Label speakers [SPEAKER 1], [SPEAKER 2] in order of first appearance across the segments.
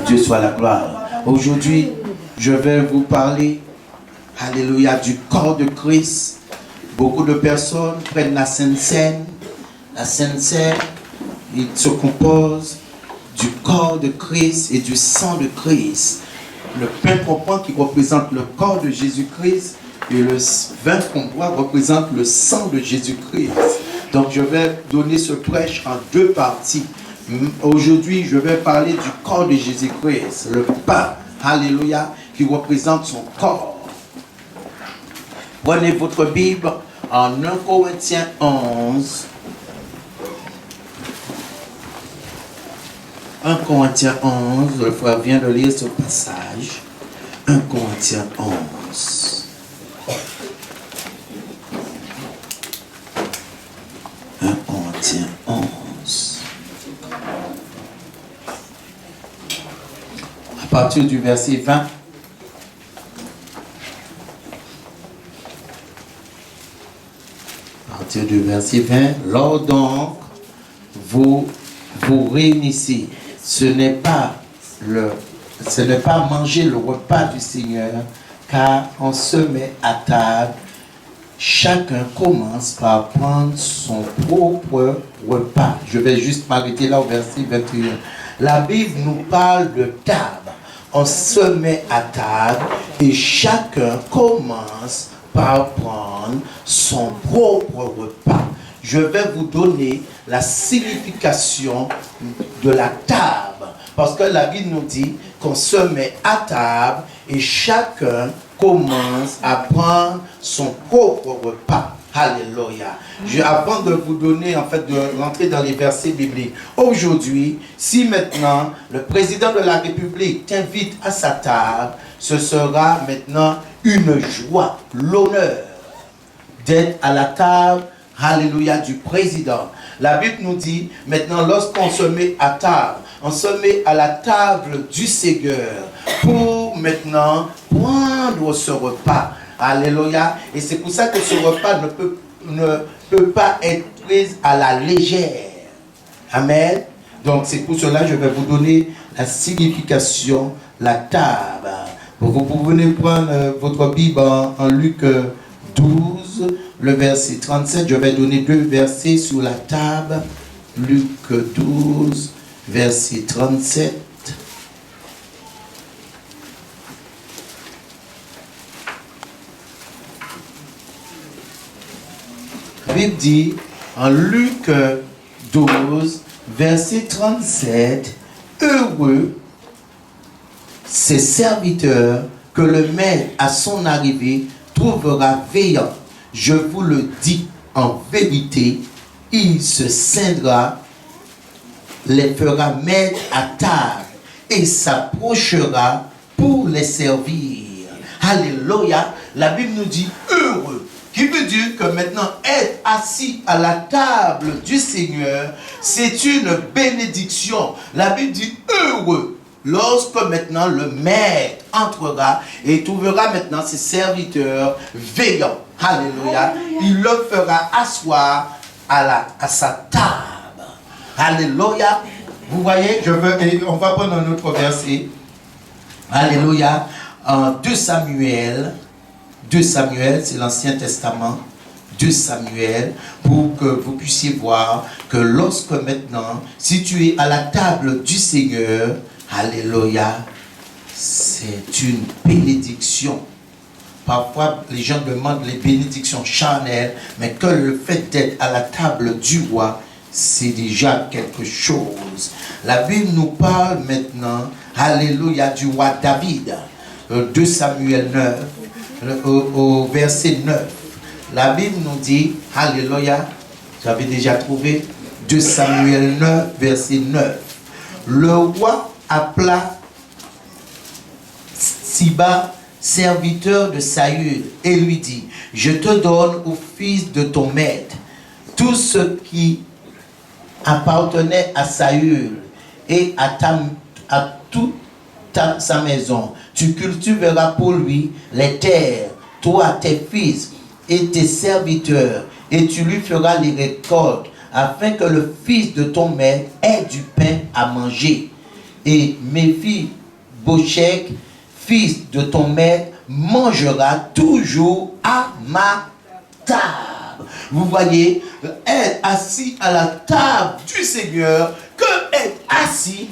[SPEAKER 1] Dieu soit la gloire. Aujourd'hui, je vais vous parler, alléluia, du corps de Christ. Beaucoup de personnes prennent la Sainte Seine. La Sainte Seine, il se compose du corps de Christ et du sang de Christ. Le pain qu'on prend qui représente le corps de Jésus-Christ et le vin qu'on boit représente le sang de Jésus-Christ. Donc je vais donner ce prêche en deux parties. Aujourd'hui, je vais parler du corps de Jésus-Christ, le pain, alléluia, qui représente son corps. Prenez votre Bible en 1 Corinthiens 11. 1 Corinthiens 11, le frère vient de lire ce passage. 1 Corinthiens 11. 1 Corinthiens 11. À partir du verset 20. À partir du verset 20. Lors donc, vous réunissez. Ce n'est pas manger le repas du Seigneur, car on se met à table. Chacun commence par prendre son propre repas. Je vais juste m'arrêter là au verset 21. La Bible nous parle de table. On se met à table et chacun commence par prendre son propre repas. Je vais vous donner la signification de la table. Parce que la Bible nous dit qu'on se met à table et chacun commence à prendre son propre repas. Alléluia. Avant de vous donner, en fait, de rentrer dans les versets bibliques, aujourd'hui, si maintenant le président de la République t'invite à sa table, ce sera maintenant une joie, l'honneur d'être à la table, alléluia, du président. La Bible nous dit, maintenant, lorsqu'on se met à table, on se met à la table du Seigneur pour maintenant prendre ce repas. Alléluia. Et c'est pour ça que ce repas ne peut pas être pris à la légère. Amen. Donc c'est pour cela que je vais vous donner la signification, la table. Vous pouvez prendre votre Bible en Luc 12, le verset 37. Je vais donner deux versets sur la table. Luc 12, verset 37. La Bible dit en Luc 12, verset 37, heureux ces serviteurs que le maître à son arrivée trouvera veillant. Je vous le dis en vérité, il se scindra, les fera mettre à table et s'approchera pour les servir. Alléluia. La Bible nous dit heureux. Qui veut dire que maintenant, être assis à la table du Seigneur, c'est une bénédiction. La Bible dit heureux. Lorsque maintenant le maître entrera et trouvera maintenant ses serviteurs veillants. Alléluia. Il le fera asseoir à sa table. Alléluia. Vous voyez, on va prendre un autre verset. Alléluia. En 2 Samuel, c'est l'Ancien Testament, 2 Samuel, pour que vous puissiez voir que lorsque maintenant, si tu es à la table du Seigneur, alléluia, c'est une bénédiction. Parfois, les gens demandent les bénédictions charnelles, mais que le fait d'être à la table du roi, c'est déjà quelque chose. La Bible nous parle maintenant, alléluia, du roi David. 2 Samuel 9, au verset 9. La Bible nous dit, alléluia, j'avais déjà trouvé, 2 Samuel 9, verset 9. Le roi appela Siba, serviteur de Saül, et lui dit, je te donne au fils de ton maître tout ce qui appartenait à Saül et à toute sa maison. Tu cultiveras pour lui les terres, toi, tes fils et tes serviteurs, et tu lui feras les récoltes, afin que le fils de ton maître ait du pain à manger. et Méphi-Bosheth, fils de ton maître, mangera toujours à ma table. Vous voyez, être assis à la table du Seigneur, que être assis,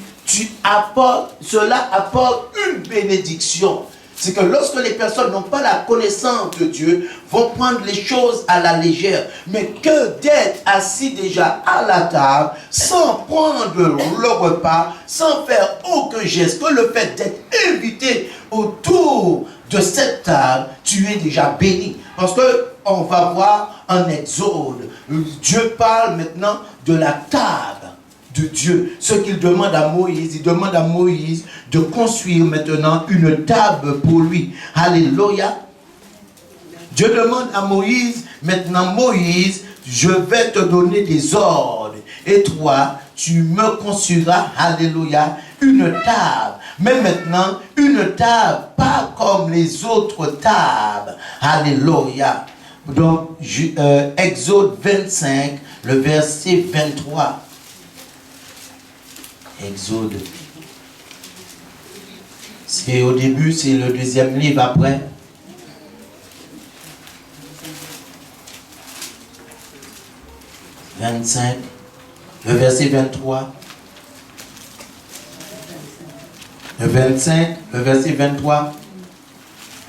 [SPEAKER 1] cela apporte une bénédiction. C'est que lorsque les personnes n'ont pas la connaissance de Dieu, vont prendre les choses à la légère. Mais que d'être assis déjà à la table, sans prendre le repas, sans faire aucun geste, que le fait d'être invité autour de cette table, tu es déjà béni. Parce que on va voir en Exode, Dieu parle maintenant de la table de Dieu. Ce qu'il demande à Moïse, il demande à Moïse de construire maintenant une table pour lui. Alléluia. Dieu demande à Moïse, maintenant Moïse, je vais te donner des ordres. Et toi, tu me construiras, alléluia, une table. Mais maintenant, une table, pas comme les autres tables. Alléluia. Donc, Exode 25, le verset 23. Exode. C'est au début, c'est le deuxième livre après. « 25, le verset 23. Le 25, le verset 23.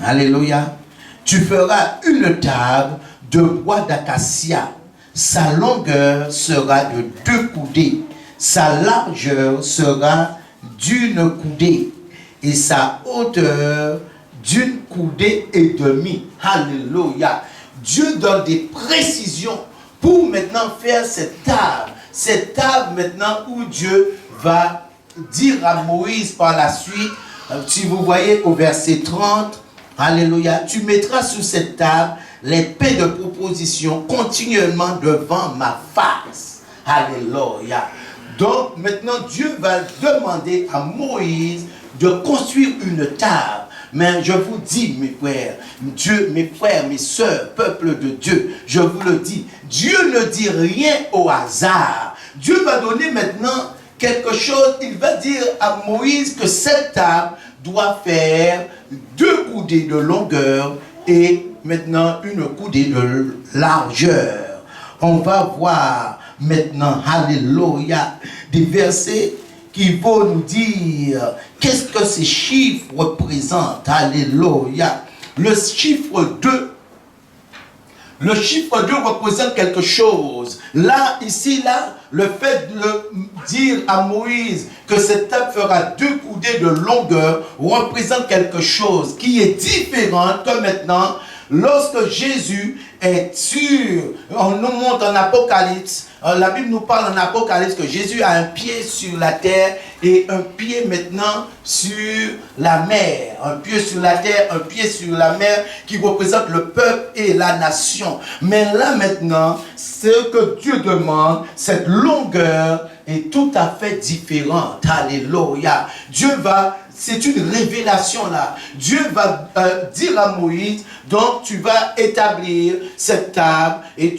[SPEAKER 1] Alléluia. Tu feras une table de bois d'acacia. Sa longueur sera de 2 coudées. Sa largeur sera d'une coudée et sa hauteur d'une coudée et demie. Alléluia. Dieu donne des précisions pour maintenant faire cette table. Cette table maintenant où Dieu va dire à Moïse par la suite, si vous voyez au verset 30, alléluia, tu mettras sur cette table les pains de proposition continuellement devant ma face. Alléluia. Donc maintenant Dieu va demander à Moïse de construire une table. Mais je vous dis, mes frères, Dieu, mes frères, mes sœurs, peuple de Dieu, je vous le dis, Dieu ne dit rien au hasard. Dieu va donner maintenant quelque chose, il va dire à Moïse que cette table doit faire 2 coudées de longueur et maintenant une coudée de largeur. On va voir maintenant, alléluia, des versets qui vont nous dire qu'est-ce que ces chiffres représentent. Alléluia. Le chiffre 2 représente quelque chose. Là, ici, là, le fait de dire à Moïse que cette table fera 2 coudées de longueur représente quelque chose qui est différent que maintenant. Lorsque Jésus est sur, on nous montre en Apocalypse, la Bible nous parle en Apocalypse que Jésus a un pied sur la terre et un pied maintenant sur la mer. Un pied sur la terre, un pied sur la mer qui représente le peuple et la nation. Mais là maintenant, ce que Dieu demande, cette longueur est tout à fait différente. Alléluia. Dieu va... C'est une révélation là. Dieu va dire à Moïse, donc tu vas établir cette table et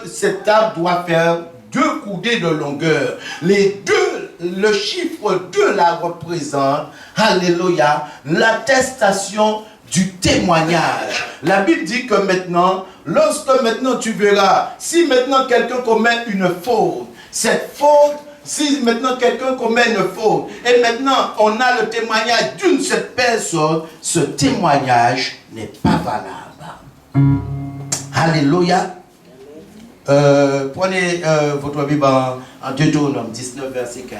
[SPEAKER 1] cette table doit faire 2 coudées de longueur. Le chiffre 2 là représente, alléluia, l'attestation du témoignage. La Bible dit que maintenant, lorsque maintenant tu verras, si maintenant quelqu'un commet une faute, cette faute, si maintenant quelqu'un commet une faute, et maintenant on a le témoignage d'une seule personne, ce témoignage n'est pas valable. Alléluia. Prenez votre Bible en Deutéronome 19, verset 15.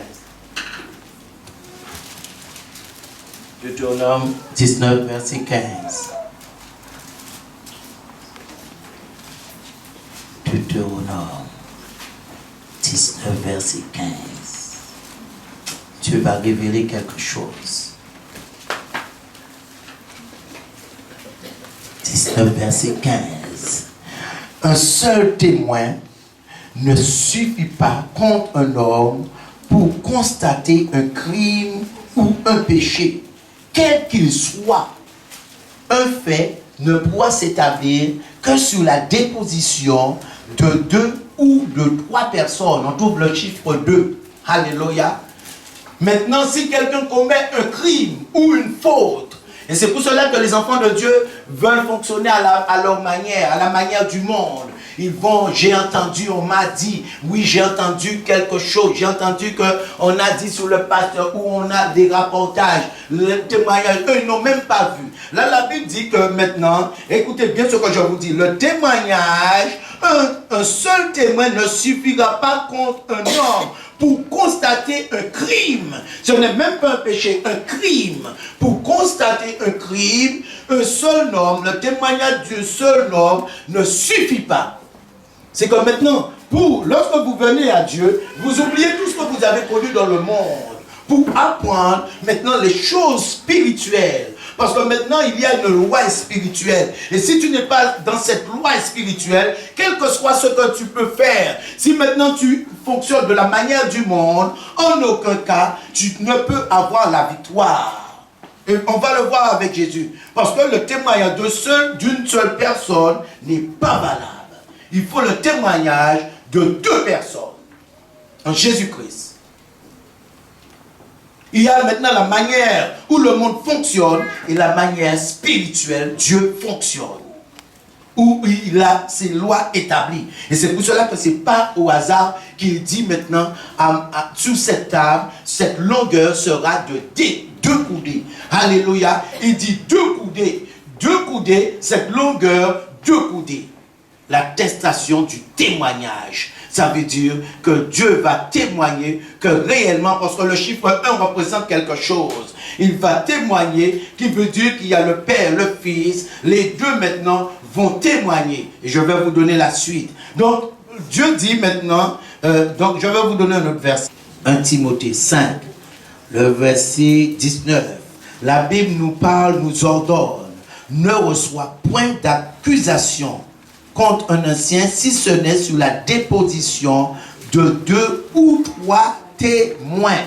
[SPEAKER 1] Deutéronome 19, verset 15. Deutéronome 19, verset 15. Dieu va révéler quelque chose. 19, verset 15. Un seul témoin ne suffit pas contre un homme pour constater un crime ou un péché. Quel qu'il soit, un fait ne pourra s'établir que sur la déposition de 2 ou de 3 personnes. On trouve le chiffre 2. Alléluia. Maintenant, si quelqu'un commet un crime ou une faute, et c'est pour cela que les enfants de Dieu veulent fonctionner à leur manière, à la manière du monde. Ils vont, j'ai entendu, on m'a dit, oui, j'ai entendu quelque chose, j'ai entendu qu'on a dit sur le pasteur, ou on a des rapportages, le témoignage, eux, ils n'ont même pas vu. Là, la Bible dit que maintenant, écoutez bien ce que je vous dis, le témoignage, un seul témoin ne suffira pas contre un homme pour constater un crime. Ce n'est même pas un péché, un crime. Pour constater un crime, un seul homme, le témoignage d'un seul homme ne suffit pas. C'est comme maintenant, lorsque vous venez à Dieu, vous oubliez tout ce que vous avez connu dans le monde pour apprendre maintenant les choses spirituelles. Parce que maintenant, il y a une loi spirituelle. Et si tu n'es pas dans cette loi spirituelle, quel que soit ce que tu peux faire, si maintenant tu fonctionnes de la manière du monde, en aucun cas, tu ne peux avoir la victoire. Et on va le voir avec Jésus. Parce que le témoignage d'une seule personne n'est pas valable. Il faut le témoignage de deux personnes. En Jésus-Christ. Il y a maintenant la manière où le monde fonctionne et la manière spirituelle, Dieu fonctionne. Où il a ses lois établies. Et c'est pour cela que ce n'est pas au hasard qu'il dit maintenant, sous cette table, cette longueur sera de deux coudées. Alléluia. Il dit deux coudées. Deux coudées, cette longueur, deux coudées. L'attestation du témoignage. Ça veut dire que Dieu va témoigner que réellement, parce que le chiffre 1 représente quelque chose. Il va témoigner, qui veut dire qu'il y a le Père, le Fils, les deux maintenant vont témoigner. Et je vais vous donner la suite. Donc, Dieu dit maintenant, donc je vais vous donner un autre verset. 1 Timothée 5, le verset 19. La Bible nous parle, nous ordonne, ne reçoit point d'accusation contre un ancien, si ce n'est sur la déposition de 2 ou 3 témoins.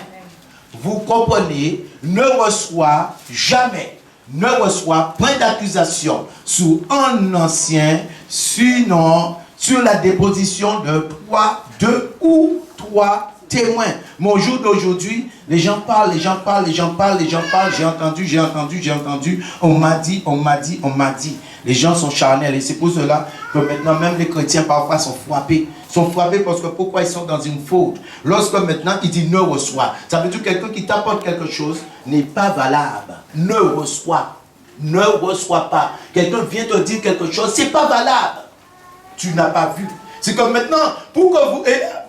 [SPEAKER 1] Vous comprenez, ne reçoit jamais, ne reçoit point d'accusation sur un ancien, sinon sur la déposition de 2 ou 3 témoins. Mon jour d'aujourd'hui, les gens parlent, j'ai entendu, on m'a dit. Les gens sont charnels et c'est pour cela que maintenant même les chrétiens parfois sont frappés. Parce que pourquoi ils sont dans une faute. Lorsque maintenant il dit ne reçoit, ça veut dire que quelqu'un qui t'apporte quelque chose n'est pas valable. Ne reçoit pas. Quelqu'un vient te dire quelque chose, c'est pas valable. Tu n'as pas vu. C'est comme maintenant, pour que vous...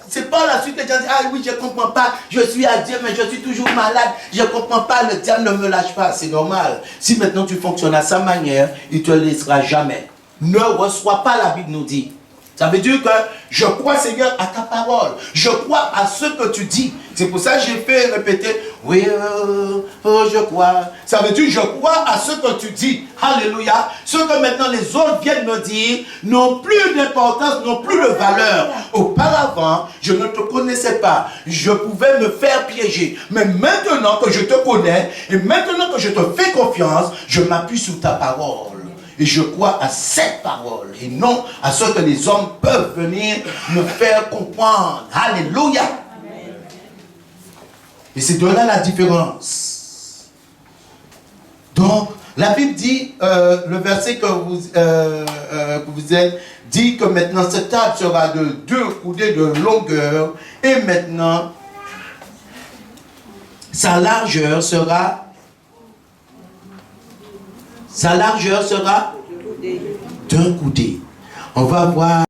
[SPEAKER 1] C'est pas la suite, les gens disent, ah oui, je ne comprends pas, je suis à Dieu, mais je suis toujours malade, je ne comprends pas, le diable ne me lâche pas, c'est normal. Si maintenant tu fonctionnes à sa manière, il ne te laissera jamais. Ne reçois pas, la Bible nous dit. Ça veut dire que je crois, Seigneur, à ta parole. Je crois à ce que tu dis. C'est pour ça que j'ai fait répéter, oui, je crois. Ça veut dire, je crois à ce que tu dis. Alléluia. Ce que maintenant les autres viennent me dire n'ont plus d'importance, n'ont plus de valeur. Auparavant, je ne te connaissais pas. Je pouvais me faire piéger. Mais maintenant que je te connais, et maintenant que je te fais confiance, je m'appuie sur ta parole. Et je crois à cette parole et non à ce que les hommes peuvent venir me faire comprendre. Alléluia. Amen. Et c'est de là la différence. Donc, la Bible dit, le verset que vous êtes, dit que maintenant cette table sera de 2 coudées de longueur et maintenant sa largeur sera 2 coudées. On va voir,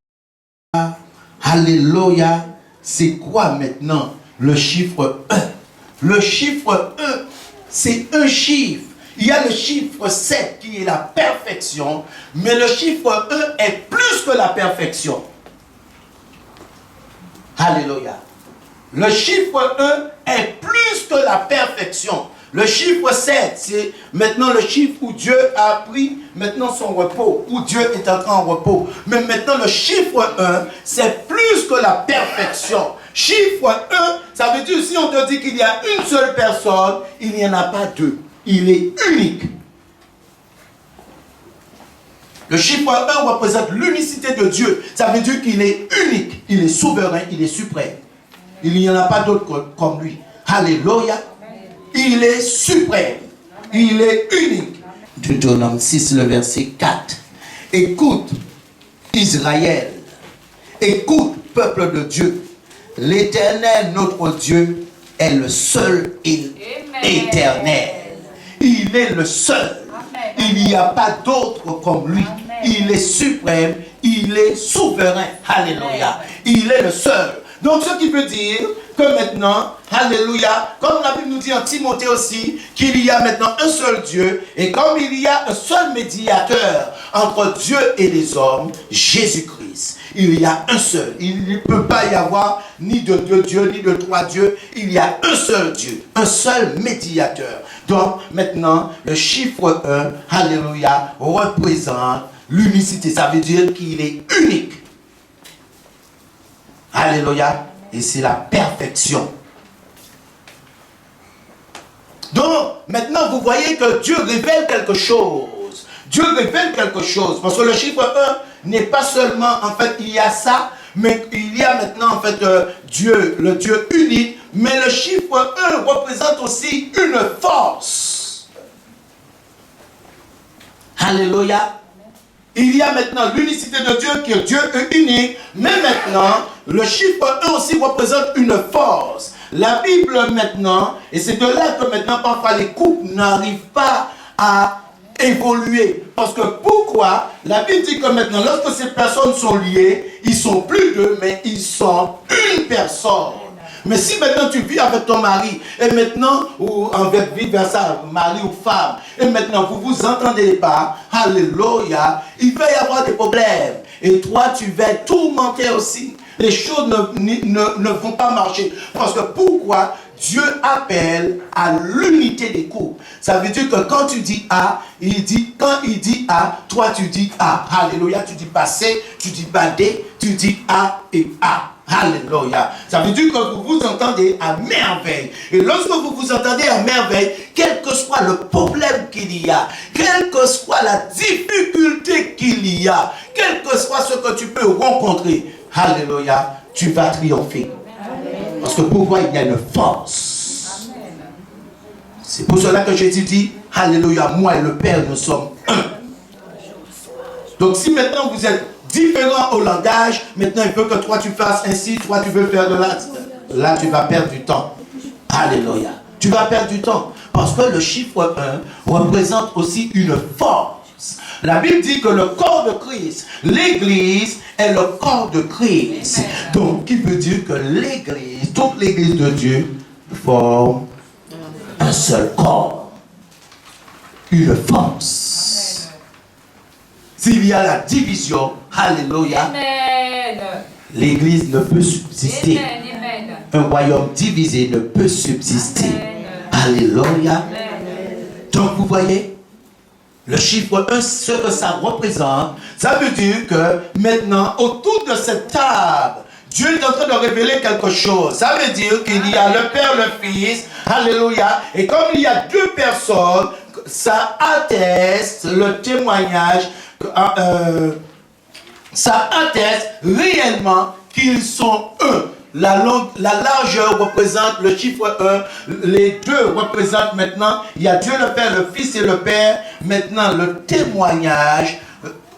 [SPEAKER 1] alléluia, c'est quoi maintenant le chiffre 1? Le chiffre 1, c'est un chiffre. Il y a le chiffre 7 qui est la perfection, mais le chiffre 1 est plus que la perfection. Alléluia. Le chiffre 1 est plus que la perfection. Le chiffre 7, c'est maintenant le chiffre où Dieu a pris maintenant son repos, où Dieu est entré en repos. Mais maintenant le chiffre 1, c'est plus que la perfection. Chiffre 1, ça veut dire si on te dit qu'il y a une seule personne, il n'y en a pas deux. Il est unique. Le chiffre 1 représente l'unicité de Dieu. Ça veut dire qu'il est unique, il est souverain, il est suprême. Il n'y en a pas d'autre comme lui. Alléluia. Il est suprême. Il est unique. Deutéronome 6, le verset 4. Écoute, Israël. Écoute, peuple de Dieu. L'Éternel, notre Dieu, est le seul et éternel. Il est le seul. Amen. Il n'y a pas d'autre comme lui. Amen. Il est suprême. Il est souverain. Alléluia. Il est le seul. Donc, ce qui veut dire que maintenant, alléluia, comme la Bible nous dit en Timothée aussi, qu'il y a maintenant un seul Dieu, et comme il y a un seul médiateur entre Dieu et les hommes, Jésus-Christ. Il y a un seul. Il ne peut pas y avoir ni de deux dieux, ni de trois dieux. Il y a un seul Dieu, un seul médiateur. Donc, maintenant, le chiffre 1, alléluia, représente l'unicité. Ça veut dire qu'il est unique. Alléluia. Et c'est la perfection. Donc, maintenant, vous voyez que Dieu révèle quelque chose. Dieu révèle quelque chose. Parce que le chiffre 1 n'est pas seulement, en fait, il y a ça, mais il y a maintenant, en fait, Dieu, le Dieu unique. Mais le chiffre 1 représente aussi une force. Alléluia. Il y a maintenant l'unicité de Dieu qui est Dieu unique, mais maintenant, le chiffre 1 aussi représente une force. La Bible maintenant, et c'est de là que maintenant parfois les couples n'arrivent pas à évoluer. Parce que pourquoi? La Bible dit que maintenant, lorsque ces personnes sont liées, ils sont plus deux, mais ils sont une personne. Mais si maintenant tu vis avec ton mari, et maintenant, ou avec vice versa, mari ou femme, et maintenant vous vous entendez pas, alléluia, il va y avoir des problèmes. Et toi, tu vas tourmenter aussi. Les choses ne vont pas marcher. Parce que pourquoi? Dieu appelle à l'unité des couples. Ça veut dire que quand tu dis A, quand il dit A, toi tu dis A. Alléluia, tu dis pas C, tu dis pas D, tu dis A et A. Alléluia. Ça veut dire que vous vous entendez à merveille. Et lorsque vous vous entendez à merveille, quel que soit le problème qu'il y a, quelle que soit la difficulté qu'il y a, quel que soit ce que tu peux rencontrer, alléluia, tu vas triompher. Parce que pourquoi il y a une force. C'est pour cela que Jésus dit, alléluia, moi et le Père, nous sommes un. Donc si maintenant vous êtes différent au langage, maintenant il veut que toi tu fasses ainsi, toi tu veux faire de là. Là tu vas perdre du temps. Alléluia. Tu vas perdre du temps. Parce que le chiffre 1 représente aussi une force. La Bible dit que le corps de Christ, l'Église est le corps de Christ. Donc, qui veut dire que l'Église, toute l'Église de Dieu, forme un seul corps. Une force. S'il y a la division, alléluia, l'Église ne peut subsister. Un royaume divisé ne peut subsister. Alléluia. Donc, vous voyez, le chiffre 1, ce que ça représente, ça veut dire que maintenant, autour de cette table, Dieu est en train de révéler quelque chose. Ça veut dire qu'il y a le Père, le Fils, alléluia, et comme il y a deux personnes, ça atteste le témoignage, ça atteste réellement qu'ils sont un. La largeur représente le chiffre 1, les deux représentent maintenant, il y a Dieu le Père, le Fils et le Père, maintenant le témoignage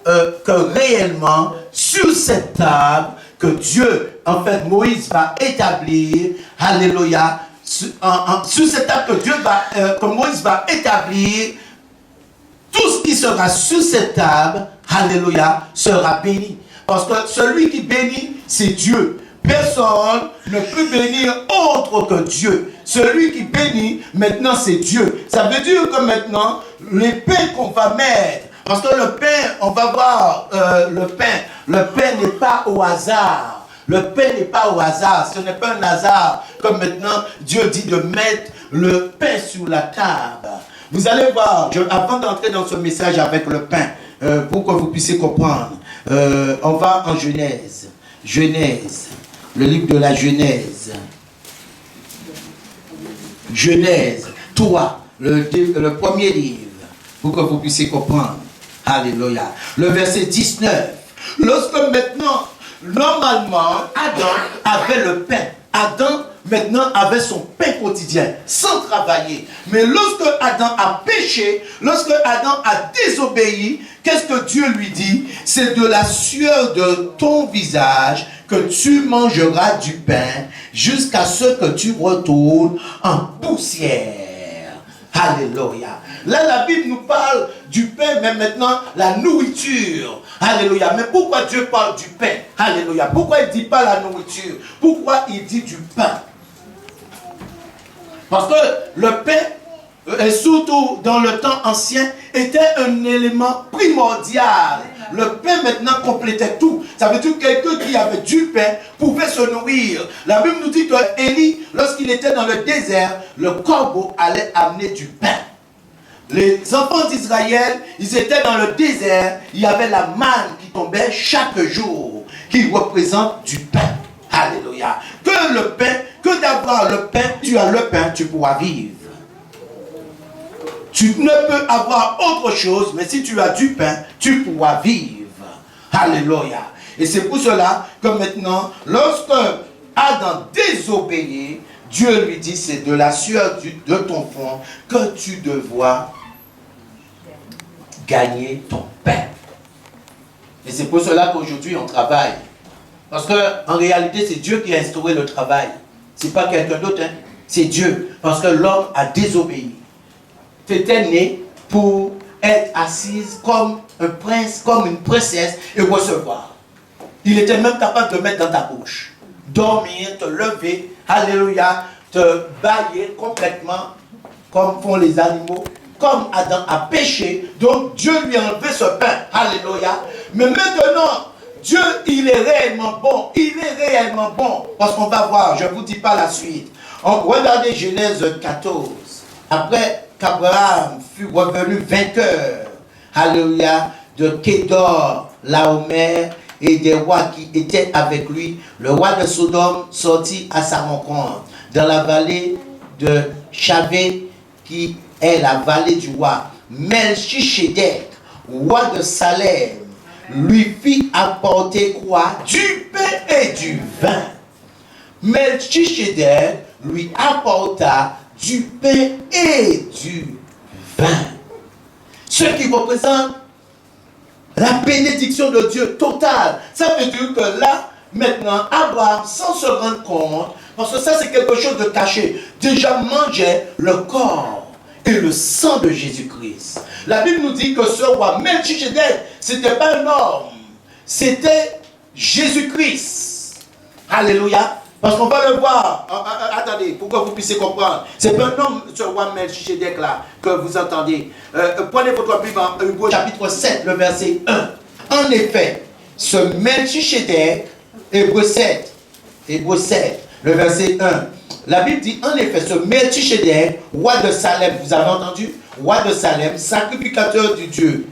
[SPEAKER 1] que réellement sur cette table, que Dieu, en fait Moïse va établir, alléluia, sur cette table que que Moïse va établir, tout ce qui sera sur cette table, alléluia, sera béni. Parce que celui qui bénit, c'est Dieu. Personne ne peut bénir autre que Dieu. Celui qui bénit, maintenant, c'est Dieu. Ça veut dire que maintenant, les pains qu'on va mettre, parce que le pain, on va voir le pain n'est pas au hasard. Le pain n'est pas au hasard. Ce n'est pas un hasard. Comme maintenant, Dieu dit de mettre le pain sur la table. Vous allez voir, avant d'entrer dans ce message avec le pain, pour que vous puissiez comprendre, on va en Genèse. Genèse. Le livre de la Genèse. Genèse 3, le premier livre, pour que vous puissiez comprendre. Alléluia. Le verset 19. Lorsque maintenant, normalement, Adam avait le pain. Adam maintenant avait son pain quotidien, sans travailler. Mais lorsque Adam a péché, lorsque Adam a désobéi, qu'est-ce que Dieu lui dit? C'est de la sueur de ton visage que tu mangeras du pain jusqu'à ce que tu retournes en poussière. Alléluia. Là, la Bible nous parle du pain, mais maintenant, la nourriture. Alléluia. Mais pourquoi Dieu parle du pain? Alléluia. Pourquoi il ne dit pas la nourriture? Pourquoi il dit du pain? Parce que le pain, et surtout dans le temps ancien, était un élément primordial. Le pain maintenant complétait tout. Ça veut dire que quelqu'un qui avait du pain pouvait se nourrir. La Bible nous dit que Élie, lorsqu'il était dans le désert, le corbeau allait amener du pain. Les enfants d'Israël, ils étaient dans le désert, il y avait la manne qui tombait chaque jour, qui représente du pain. Alléluia. Que le pain, que d'avoir le pain, tu as le pain, tu pourras vivre. Tu ne peux avoir autre chose, mais si tu as du pain, tu pourras vivre. Alléluia. Et c'est pour cela que maintenant, lorsque Adam désobéit, Dieu lui dit, c'est de la sueur de ton front que tu devras gagner ton pain. Et c'est pour cela qu'aujourd'hui on travaille. Parce qu'en réalité, c'est Dieu qui a instauré le travail. Ce n'est pas quelqu'un d'autre, hein? C'est Dieu. Parce que l'homme a désobéi. Tu étais né pour être assise comme un prince, comme une princesse et recevoir. Il était même capable de mettre dans ta bouche. Dormir, te lever, alléluia, te bailler complètement comme font les animaux. Comme Adam a péché, donc Dieu lui a enlevé ce pain. Alléluia. Mais maintenant, Dieu, il est réellement bon. Il est réellement bon. Parce qu'on va voir, je ne vous dis pas la suite. Regardez Genèse 14. Après qu'Abraham fut revenu vainqueur, alléluia, de Kédor, Laomer, et des rois qui étaient avec lui, le roi de Sodome sortit à sa rencontre dans la vallée de Chavé, qui est la vallée du roi. Melchisedec, roi de Salem, lui fit apporter quoi? Du pain et du vin. Melchisedec lui apporta du pain et du vin. Ce qui représente la bénédiction de Dieu totale. Ça veut dire que là, maintenant, Abraham, sans se rendre compte, parce que ça c'est quelque chose de caché, déjà mangeait le corps et le sang de Jésus-Christ. La Bible nous dit que ce roi Melchisedec, ce n'était pas un homme, c'était Jésus-Christ. Alléluia. Parce qu'on va le voir. Attendez, pour que vous puissiez comprendre. C'est pas un homme, ce roi Melchisedec là, que vous entendez. Prenez votre Bible en Hugo chapitre 7, le verset 1. En effet, ce Melchisedec, Hébreux 7, le verset 1. La Bible dit, en effet, ce Melchisedec, roi de Salem, vous avez entendu? Roi de Salem, sacrificateur du Dieu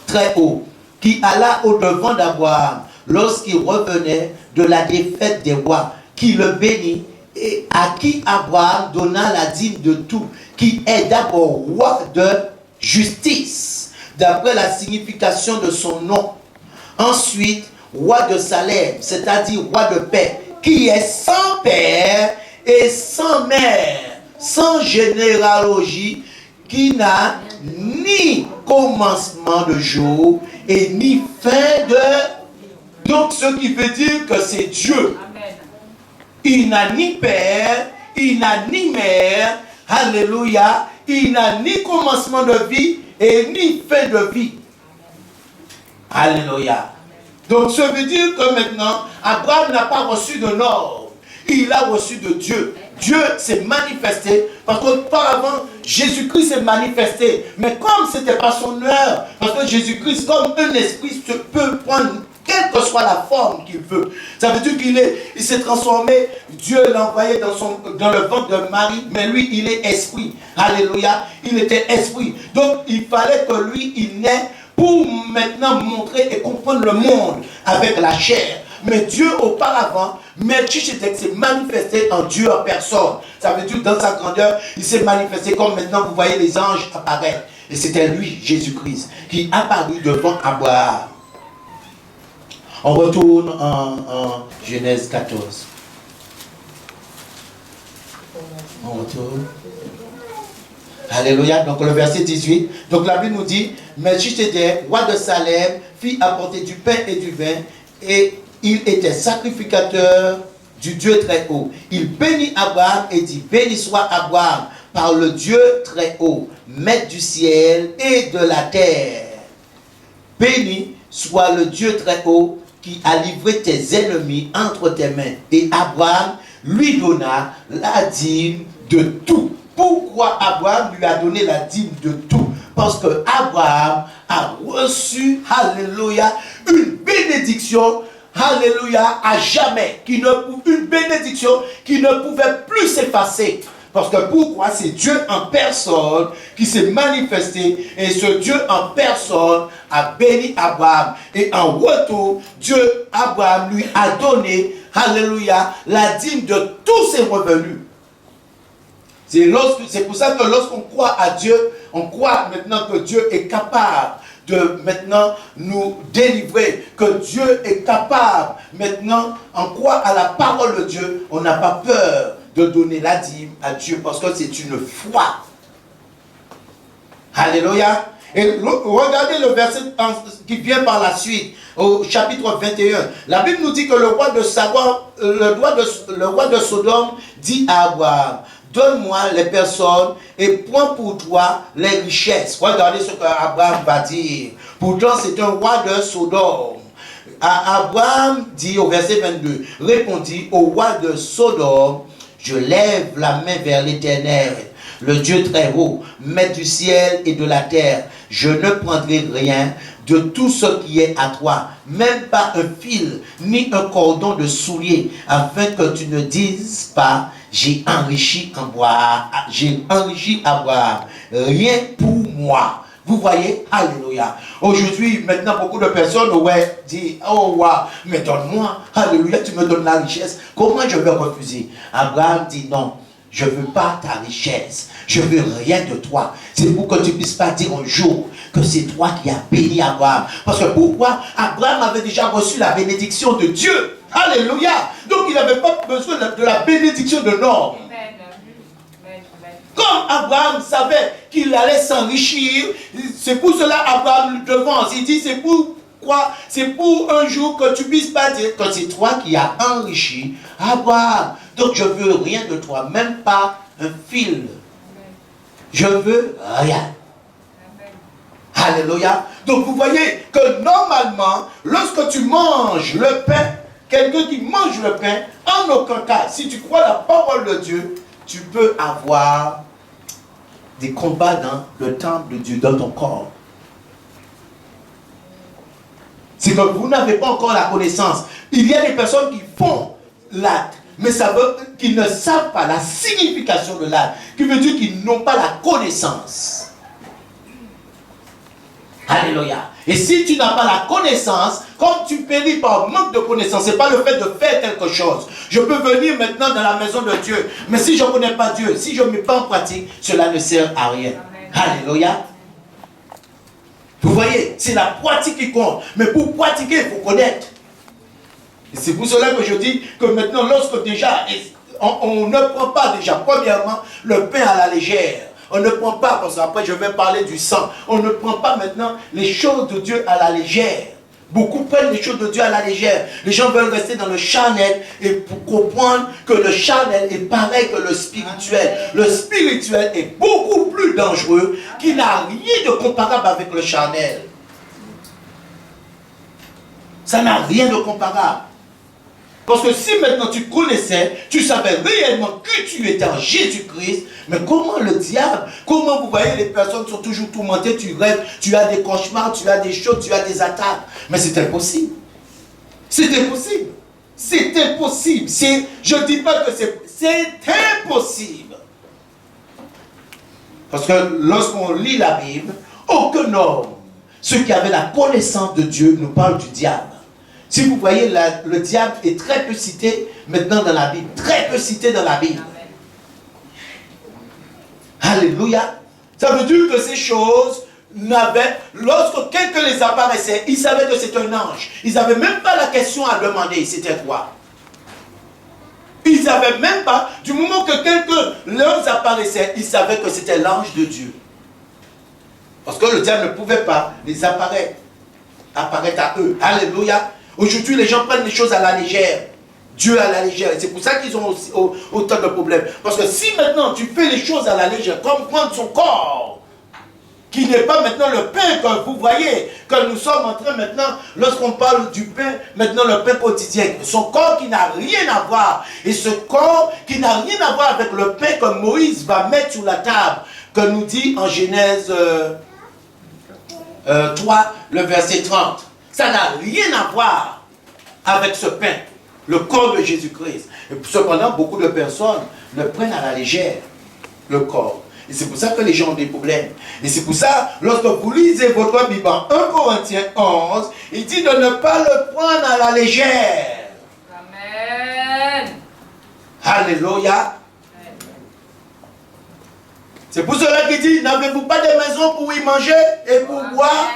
[SPEAKER 1] très haut, qui alla au-devant d'Abraham lorsqu'il revenait de la défaite des rois, qui le bénit et à qui Abraham donna la dîme de tout, qui est d'abord roi de justice, d'après la signification de son nom. Ensuite, roi de Salem, c'est-à-dire roi de paix, qui est sans père et sans mère, sans généalogie, qui n'a ni commencement de jour et ni fin de... Donc, ce qui veut dire que c'est Dieu. Il n'a ni père, il n'a ni mère, alléluia, il n'a ni commencement de vie et ni fin de vie. Alléluia. Donc ça veut dire que maintenant, Abraham n'a pas reçu de norme, il a reçu de Dieu. Dieu s'est manifesté, parce qu'auparavant, Jésus-Christ s'est manifesté. Mais comme ce n'était pas son heure, parce que Jésus-Christ, comme un esprit, peut prendre quelle que soit la forme qu'il veut. Ça veut dire qu'il s'est transformé, Dieu l'a envoyé dans le ventre de Marie, mais lui, il est esprit. Alléluia, il était esprit. Donc, il fallait que lui, il naisse pour maintenant montrer et comprendre le monde avec la chair. Mais Dieu, auparavant, Melchisedec s'est manifesté en Dieu en personne. Ça veut dire dans sa grandeur, il s'est manifesté comme maintenant vous voyez les anges apparaître. Et c'était lui, Jésus-Christ, qui apparut devant Abraham. On retourne en Genèse 14. On retourne. Alléluia. Donc le verset 18. Donc la Bible nous dit, Melchizedek, roi de Salem, fit apporter du pain et du vin, et il était sacrificateur du Dieu très haut. Il bénit Abraham et dit, béni soit Abraham par le Dieu très haut, maître du ciel et de la terre. Béni soit le Dieu très haut qui a livré tes ennemis entre tes mains. Et Abraham lui donna la dîme de tout. Pourquoi Abraham lui a donné la dîme de tout? Parce que Abraham a reçu, alléluia, une bénédiction, alléluia, à jamais, une bénédiction qui ne pouvait plus s'effacer. Parce que pourquoi? C'est Dieu en personne qui s'est manifesté, et ce Dieu en personne a béni Abraham. Et en retour, Dieu, Abraham, lui a donné, alléluia, la dîme de tous ses revenus. C'est pour ça que lorsqu'on croit à Dieu, on croit maintenant que Dieu est capable de maintenant nous délivrer, que Dieu est capable maintenant, on croit à la parole de Dieu, on n'a pas peur de donner la dîme à Dieu parce que c'est une foi. Alléluia. Et regardez le verset qui vient par la suite, au chapitre 21. La Bible nous dit que le roi de Sodome dit à Abraham, donne-moi les personnes et prends pour toi les richesses. Regardez ce qu'Abraham va dire. Pourtant, c'est un roi de Sodome. Abraham dit au verset 22, répondit au roi de Sodome, je lève la main vers l'Éternel, le Dieu très haut, maître du ciel et de la terre. Je ne prendrai rien de tout ce qui est à toi, même pas un fil, ni un cordon de soulier, afin que tu ne dises pas, j'ai enrichi Abraham, rien pour moi. Vous voyez, alléluia. Aujourd'hui, maintenant, beaucoup de personnes disent, oh wow, mais donne-moi, alléluia, tu me donnes la richesse. Comment je vais refuser? Abraham dit non, je ne veux pas ta richesse, je ne veux rien de toi. C'est pour que tu ne puisses pas dire un jour que c'est toi qui as béni Abraham. Parce que pourquoi? Abraham avait déjà reçu la bénédiction de Dieu. Alléluia. Donc il n'avait pas besoin de la bénédiction de l'homme. Comme Abraham savait qu'il allait s'enrichir, c'est pour cela Abraham le devance. Il dit, c'est pourquoi? C'est pour un jour que tu ne puisses pas dire que c'est toi qui as enrichi Abraham. Donc je ne veux rien de toi, même pas un fil. Je veux rien. Alléluia. Donc vous voyez que normalement, lorsque tu manges le pain, quelqu'un qui mange le pain, en aucun cas, si tu crois la parole de Dieu, tu peux avoir des combats dans le temple de Dieu, dans ton corps. C'est que vous n'avez pas encore la connaissance. Il y a des personnes qui font l'acte, mais ça veut qu'ils ne savent pas la signification de l'acte, qui veut dire qu'ils n'ont pas la connaissance. Alléluia. Et si tu n'as pas la connaissance, comme tu péris par manque de connaissance, ce n'est pas le fait de faire quelque chose. Je peux venir maintenant dans la maison de Dieu, mais si je ne connais pas Dieu, si je ne mets pas en pratique, cela ne sert à rien. Amen. Alléluia. Vous voyez, c'est la pratique qui compte. Mais pour pratiquer, il faut connaître. Et c'est pour cela que je dis que maintenant, lorsque déjà, on ne prend pas déjà, premièrement, le pain à la légère. On ne prend pas, parce qu'après je vais parler du sang, on ne prend pas maintenant les choses de Dieu à la légère. Beaucoup prennent les choses de Dieu à la légère. Les gens veulent rester dans le charnel et pour comprendre que le charnel est pareil que le spirituel. Le spirituel est beaucoup plus dangereux, qui n'a rien de comparable avec le charnel. Ça n'a rien de comparable. Parce que si maintenant tu connaissais, tu savais réellement que tu étais en Jésus-Christ, mais comment le diable, comment vous voyez les personnes sont toujours tourmentées, tu rêves, tu as des cauchemars, tu as des choses, tu as des attaques. Mais c'est impossible. C'est impossible. C'est impossible. Je ne dis pas que c'est impossible. Parce que lorsqu'on lit la Bible, aucun homme, ceux qui avaient la connaissance de Dieu, nous parle du diable. Si vous voyez, le diable est très peu cité maintenant dans la Bible. Très peu cité dans la Bible. Amen. Alléluia. Ça veut dire que ces choses lorsque quelqu'un les apparaissait, ils savaient que c'est un ange. Ils n'avaient même pas la question à demander, c'était quoi. Ils n'avaient même pas, du moment que que quelqu'un leur apparaissait, ils savaient que c'était l'ange de Dieu. Parce que le diable ne pouvait pas les apparaître à eux. Alléluia. Aujourd'hui, les gens prennent les choses à la légère. Dieu à la légère. Et c'est pour ça qu'ils ont aussi, autant de problèmes. Parce que si maintenant tu fais les choses à la légère, comme prendre son corps, qui n'est pas maintenant le pain que vous voyez, que nous sommes en train maintenant, lorsqu'on parle du pain, maintenant le pain quotidien, son corps qui n'a rien à voir, et ce corps qui n'a rien à voir avec le pain que Moïse va mettre sur la table, que nous dit en Genèse 3, le verset 30. Ça n'a rien à voir avec ce pain, le corps de Jésus-Christ. Et cependant, beaucoup de personnes le prennent à la légère, le corps. Et c'est pour ça que les gens ont des problèmes. Et c'est pour ça, lorsque vous lisez votre Bible en 1 Corinthiens 11, il dit de ne pas le prendre à la légère.
[SPEAKER 2] Amen.
[SPEAKER 1] Alléluia. C'est pour cela qu'il dit, n'avez-vous pas de maison pour y manger et pour boire?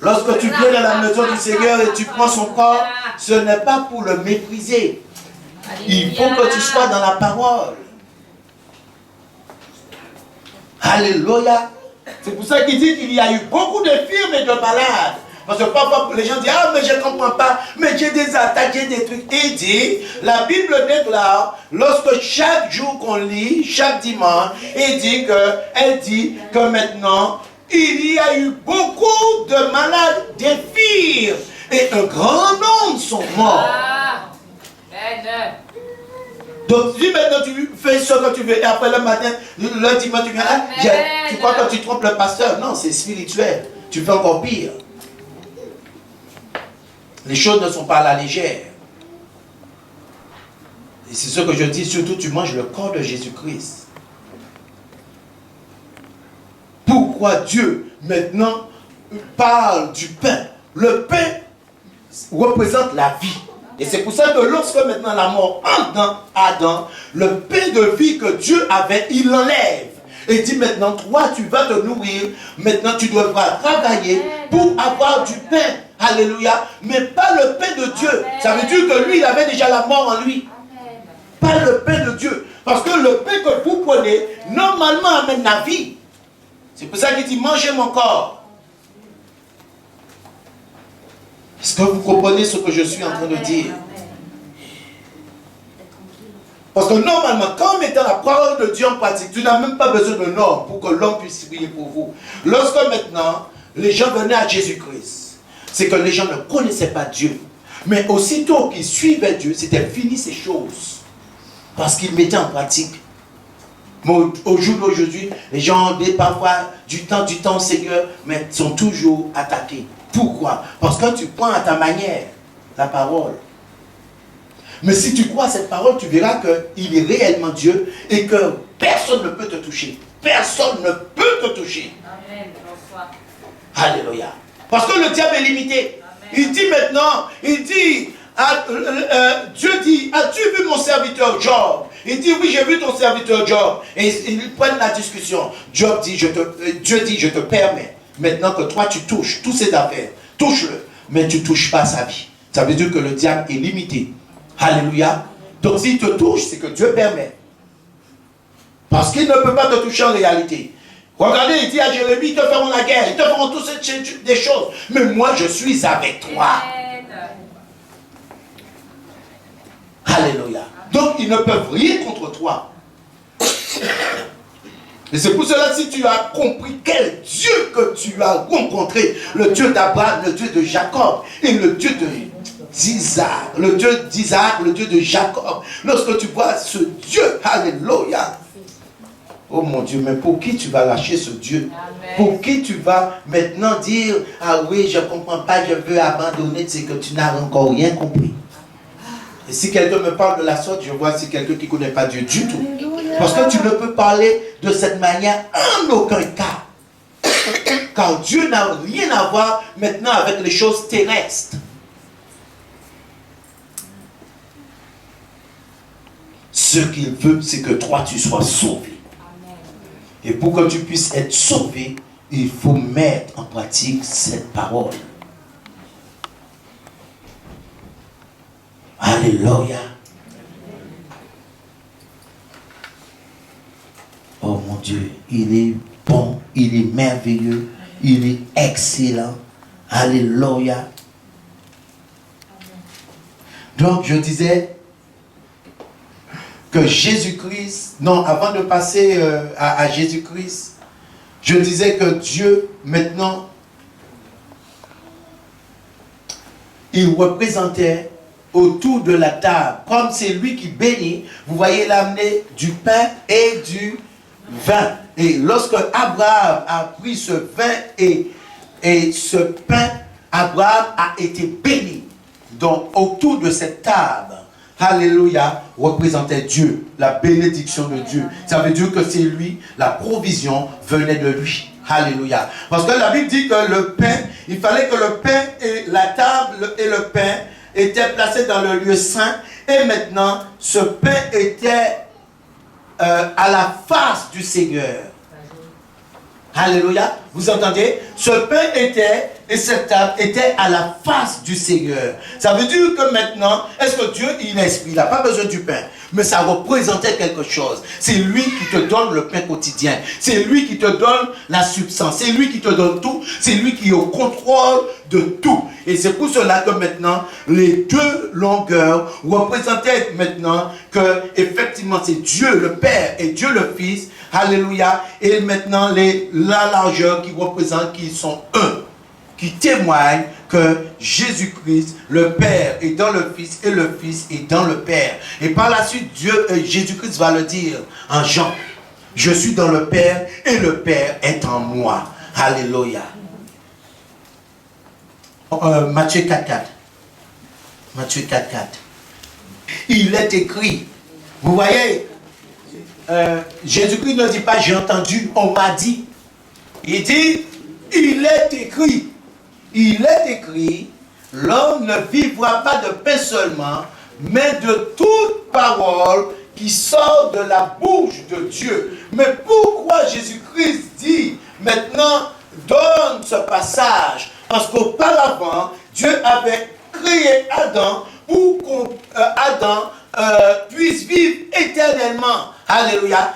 [SPEAKER 1] Lorsque tu viens dans la maison du Seigneur et tu prends son corps, ce n'est pas pour le mépriser. Il faut que tu sois dans la parole. Alléluia. C'est pour ça qu'il dit qu'il y a eu beaucoup de firmes et de malades. Parce que parfois les gens disent, ah mais je ne comprends pas, mais j'ai des attaques, j'ai des trucs. Il dit, la Bible déclare, lorsque chaque jour qu'on lit, chaque dimanche, elle dit que maintenant, il y a eu beaucoup de malades, d'infirmes, et un grand nombre sont morts. Donc si maintenant tu fais ce que tu veux, et après le matin, le dimanche, tu viens, tu crois que tu trompes le pasteur? Non, c'est spirituel. Tu fais encore pire. Les choses ne sont pas à la légère. Et c'est ce que je dis, surtout tu manges le corps de Jésus-Christ. Pourquoi Dieu maintenant parle du pain? Le pain représente la vie. Et c'est pour ça que lorsque maintenant la mort entre dans Adam, le pain de vie que Dieu avait, il l'enlève. Et dit maintenant, toi tu vas te nourrir, maintenant tu devras travailler pour avoir du pain. Alléluia. Mais pas le pain de Dieu. Ça veut dire que lui, il avait déjà la mort en lui. Pas le pain de Dieu. Parce que le pain que vous prenez, normalement amène la vie. C'est pour ça qu'il dit, mangez mon corps. Est-ce que vous comprenez ce que je suis en train de dire? Parce que normalement, quand on met la parole de Dieu en pratique, tu n'as même pas besoin d'un homme pour que l'homme puisse prier pour vous. Lorsque maintenant, les gens venaient à Jésus-Christ, c'est que les gens ne connaissaient pas Dieu. Mais aussitôt qu'ils suivaient Dieu, c'était fini ces choses. Parce qu'ils mettaient en pratique. Mais au jour d'aujourd'hui, les gens ont parfois du temps, Seigneur, mais sont toujours attaqués. Pourquoi? Parce que tu prends à ta manière la parole. Mais si tu crois à cette parole, tu verras qu'il est réellement Dieu et que personne ne peut te toucher. Personne ne peut te toucher.
[SPEAKER 2] Amen.
[SPEAKER 1] Alléluia. Parce que le diable est limité. Amen. Il dit maintenant, Dieu dit, as-tu vu mon serviteur Job? Il dit, oui, j'ai vu ton serviteur Job. Et ils prennent la discussion. Dieu dit, je te permets maintenant que toi tu touches toutes ces affaires. Touche-le, mais tu ne touches pas sa vie. Ça veut dire que le diable est limité. Alléluia. Donc s'il te touche, c'est que Dieu permet. Parce qu'il ne peut pas te toucher en réalité. Regardez, il dit à Jérémie, ils te feront la guerre, ils te feront toutes des choses. Mais moi, je suis avec toi. Alléluia. Donc, ils ne peuvent rien contre toi. Et c'est pour cela, si tu as compris quel Dieu que tu as rencontré, le Dieu d'Abraham, le Dieu de Jacob, et le Dieu d'Isaac, le Dieu de Jacob, lorsque tu vois ce Dieu, alléluia. Oh mon Dieu, mais pour qui tu vas lâcher ce Dieu? Amen. Pour qui tu vas maintenant dire, ah oui, je ne comprends pas, je veux abandonner, c'est que tu n'as encore rien compris. Et si quelqu'un me parle de la sorte, je vois c'est quelqu'un qui ne connaît pas Dieu du tout. Parce que tu ne peux parler de cette manière en aucun cas. Car Dieu n'a rien à voir maintenant avec les choses terrestres. Ce qu'il veut, c'est que toi, tu sois sauvé. Et pour que tu puisses être sauvé, il faut mettre en pratique cette parole. Alléluia. mon Dieu. Il est bon, il est merveilleux, il est excellent. Alléluia. Donc, je disais que Jésus-Christ, non, avant de passer à Jésus-Christ, je disais que Dieu, maintenant, il représentait autour de la table, comme c'est lui qui bénit, vous voyez l'amener du pain et du vin. Et lorsque Abraham a pris ce vin et ce pain, Abraham a été béni. Donc autour de cette table, alléluia, représentait Dieu, la bénédiction de Dieu. Ça veut dire que c'est lui, la provision venait de lui. Alléluia. Parce que la Bible dit que le pain, il fallait que le pain et la table et le pain étaient placés dans le lieu saint. Et maintenant, ce pain était à la face du Seigneur. Alléluia. Vous entendez? Ce pain était, et cette table était à la face du Seigneur. Ça veut dire que maintenant, est-ce que Dieu, il est esprit? Il n'a pas besoin du pain. Mais ça représentait quelque chose. C'est lui qui te donne le pain quotidien. C'est lui qui te donne la substance. C'est lui qui te donne tout. C'est lui qui est au contrôle de tout. Et c'est pour cela que maintenant, les deux longueurs représentaient maintenant que, effectivement, c'est Dieu le Père et Dieu le Fils. Alléluia. Et maintenant, la largeur qui représente qu'ils sont un, qui témoigne que Jésus-Christ, le Père est dans le Fils et le Fils est dans le Père. Et par la suite, Jésus-Christ va le dire en Jean. Je suis dans le Père et le Père est en moi. Alléluia. Matthieu 4,4. Matthieu 4,4. Il est écrit. Vous voyez, Jésus-Christ ne dit pas j'ai entendu, on m'a dit. Il dit, il est écrit. Il est écrit, l'homme ne vivra pas de pain seulement, mais de toute parole qui sort de la bouche de Dieu. Mais pourquoi Jésus-Christ dit maintenant, donne ce passage? Parce qu'auparavant, Dieu avait créé Adam pour qu'Adam puisse vivre éternellement. Alléluia.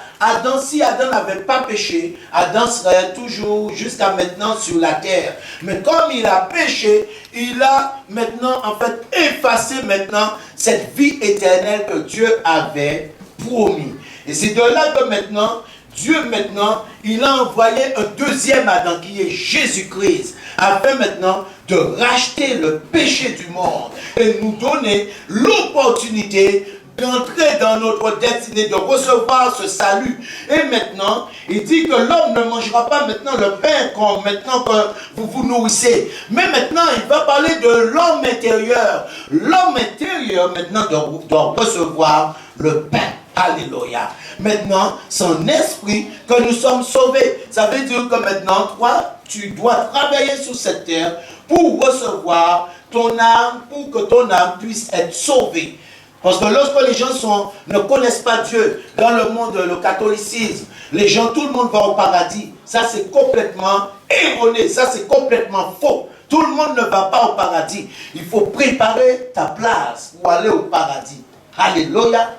[SPEAKER 1] Si Adam n'avait pas péché, Adam serait toujours jusqu'à maintenant sur la terre. Mais comme il a péché, il a maintenant en fait effacé maintenant cette vie éternelle que Dieu avait promis. Et c'est de là que maintenant, Dieu maintenant, il a envoyé un deuxième Adam qui est Jésus-Christ, afin maintenant de racheter le péché du monde et nous donner l'opportunité d'entrer dans notre destinée, de recevoir ce salut. Et maintenant, il dit que l'homme ne mangera pas maintenant le pain comme maintenant que vous vous nourrissez. Mais maintenant, il va parler de l'homme intérieur. L'homme intérieur maintenant doit recevoir le pain. Alléluia. Maintenant, son esprit, que nous sommes sauvés. Ça veut dire que maintenant, toi, tu dois travailler sur cette terre pour recevoir ton âme, pour que ton âme puisse être sauvée. Parce que lorsque les gens ne connaissent pas Dieu, dans le monde, le catholicisme, les gens, tout le monde va au paradis. Ça, c'est complètement erroné. Ça, c'est complètement faux. Tout le monde ne va pas au paradis. Il faut préparer ta place pour aller au paradis. Alléluia.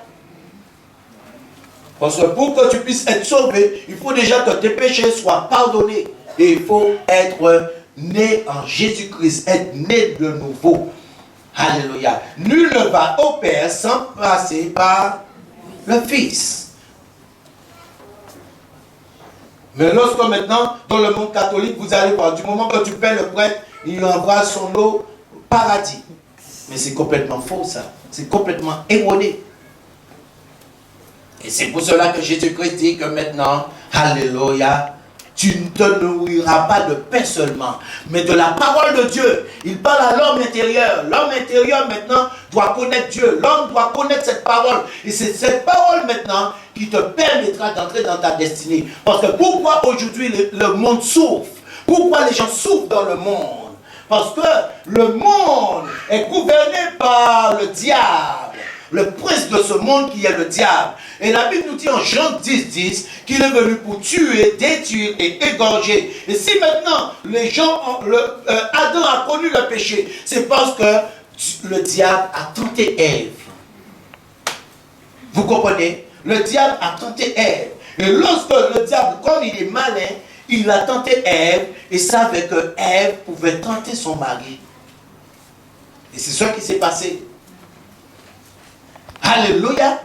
[SPEAKER 1] Parce que pour que tu puisses être sauvé, il faut déjà que tes péchés soient pardonnés. Et il faut être né en Jésus-Christ, être né de nouveau. Alléluia. Nul ne va au Père sans passer par le Fils. Mais lorsque maintenant, dans le monde catholique, vous allez voir, du moment que tu paies le prêtre, il envoie son eau au paradis. Mais c'est complètement faux ça. C'est complètement erroné. Et c'est pour cela que Jésus-Christ dit que maintenant, alléluia, tu ne te nourriras pas de pain seulement, mais de la parole de Dieu. Il parle à l'homme intérieur. L'homme intérieur maintenant doit connaître Dieu. L'homme doit connaître cette parole. Et c'est cette parole maintenant qui te permettra d'entrer dans ta destinée. Parce que pourquoi aujourd'hui le monde souffre? Pourquoi les gens souffrent dans le monde? Parce que le monde est gouverné par le diable. Le prince de ce monde qui est le diable. Et la Bible nous dit en Jean 10:10 qu'il est venu pour tuer, détruire et égorger. Et si maintenant les gens, Adam a connu le péché, c'est parce que le diable a tenté Ève. Vous comprenez? Le diable a tenté Ève. Et lorsque le diable, comme il est malin, il a tenté Ève et savait que Ève pouvait tenter son mari. Et c'est ce qui s'est passé. Alléluia.